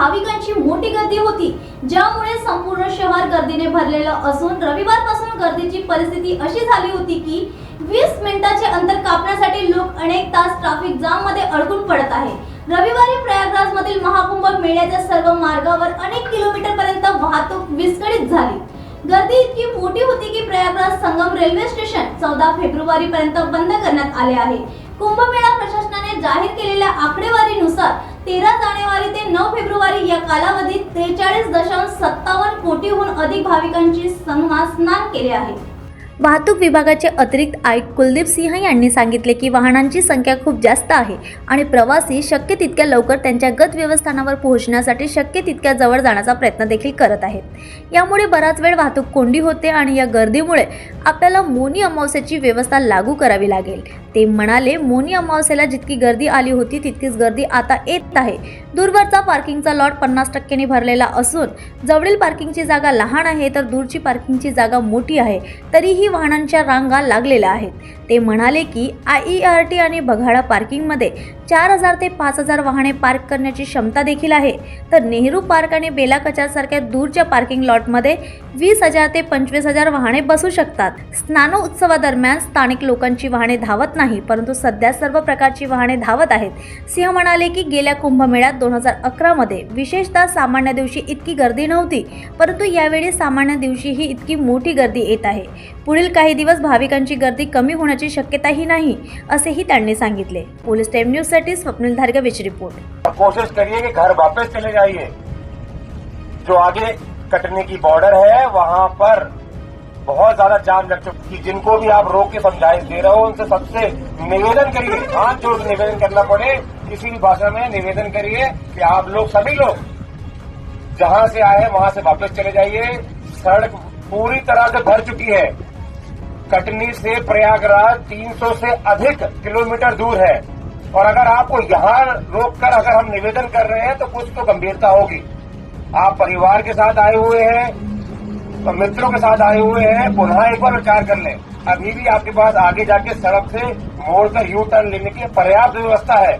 भाविकांची मोठी गर्दी होती, ज्यामुळे संपूर्ण शहर गर्दीने भरलेलं असून रविवारपासून गर्दीची परिस्थिती अशी झाली होती की 20 मिनिटाचे अंतर कापण्यासाठी लोक अनेक तास ट्रॅफिक जाम मध्ये अडकून पडत आहे। रविवारी प्रयागराज मधील महाकुंभ मेळ्याच्या सर्व मार्गावर अनेक किलोमीटर पर्यंत वाहतूक विस्कळीत झाली। गर्दी इतकी मोठी होती की Prayagraj Sangam railway station 14 February पर्यंत बंद करण्यात आले आहे। कुंभमेळा प्रशासनाने जाहीर केलेल्या आकडेवारीनुसार 13 जानेवारी ते 9 फेब्रुवारी या कालावधीत 43.57 कोटीहून अधिक भाविकांची स्नान केले आहे। वाहतूक विभागाचे अतिरिक्त आयुक्त कुलदीप सिंह यांनी सांगितले की वाहनांची संख्या खूप जास्त आहे आणि प्रवासी शक्य तितक्या लवकर त्यांच्या गंतव्यस्थानावर पोहोचण्यासाठी शक्य तितक्या जवळ जाण्याचा प्रयत्न देखील करत आहेत। यामुळे बराच वेळ वाहतूक कोंडी होते आणि या गर्दीमुळे आपल्याला मौनी अमावस्येची व्यवस्था लागू करावी लागेल। ते म्हणाले, मौनी अमावस्येला जितकी गर्दी आली होती तितकीच गर्दी आता येत आहे। दूरवरचा पार्किंगचा लॉट 50% भरलेला असून जवळील पार्किंगची जागा लहान आहे तर दूरची पार्किंगची जागा मोठी आहे, तरीही वाहनांच्या रांगा लागलेल्या आहेत। ते म्हणाले की IERT आणि बघाडा पार्किंगमध्ये 4000 ते 5000 वाहने पार्क करण्याची क्षमता देखील आहे, तर नेहरू पार्क आणि बेला कचार सारख्या दूरच्या पार्किंग लॉटमध्ये 20,000 ते 25,000 वाहने बसू शकतात। स्नानोत्सवादरम्यान स्थानिक लोकांची वाहने धावत नाही, परंतु सध्या सर्व प्रकारची वाहने धावत आहेत। सिंह म्हणाले की गेल्या कुंभमेळ्यात 2011 मध्ये विशेषतः सामान्य दिवशी इतकी गर्दी नव्हती, परंतु यावेळी सामान्य दिवशीही इतकी मोठी गर्दी येत आहे। पुढील काही दिवस भाविकांची गर्दी कमी होण्याची शक्यताही नाही, असेही त्यांनी सांगितले। पोलीस टाइम न्यूज साठी स्वप्निल धारगविच रिपोर्ट। कोशिश करिए कि घर वापस चले जाइए। जो आगे कटने की बॉर्डर है वहां पर बहुत ज्यादा जाम लग चुकी है। जिनको भी आप रोक के समझाइश दे रहे हो उनसे सबसे निवेदन करिए, हाथ जोड़ के निवेदन करना पड़े, किसी भी भाषा में निवेदन करिए कि आप लोग सभी लोग जहां से आए हैं वहां से वापस चले जाइए। सड़क पूरी तरह से भर चुकी है। कटनी से प्रयागराज 300 से अधिक किलोमीटर दूर है और अगर आपको यहाँ रोककर अगर हम निवेदन कर रहे हैं तो कुछ तो गंभीरता होगी। आप परिवार के साथ आए हुए हैं तो मित्रों के साथ आए हुए हैं, पुनः एक बार विचार कर लें। अभी भी आपके पास आगे जाके सड़क से मोड़कर यू टर्न लेने की पर्याप्त व्यवस्था है,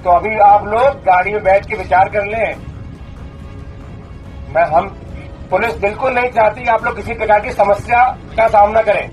तो अभी आप लोग गाड़ी में बैठ के विचार कर लें। हम पुलिस बिल्कुल नहीं चाहती आप लोग किसी प्रकार की समस्या का सामना करें।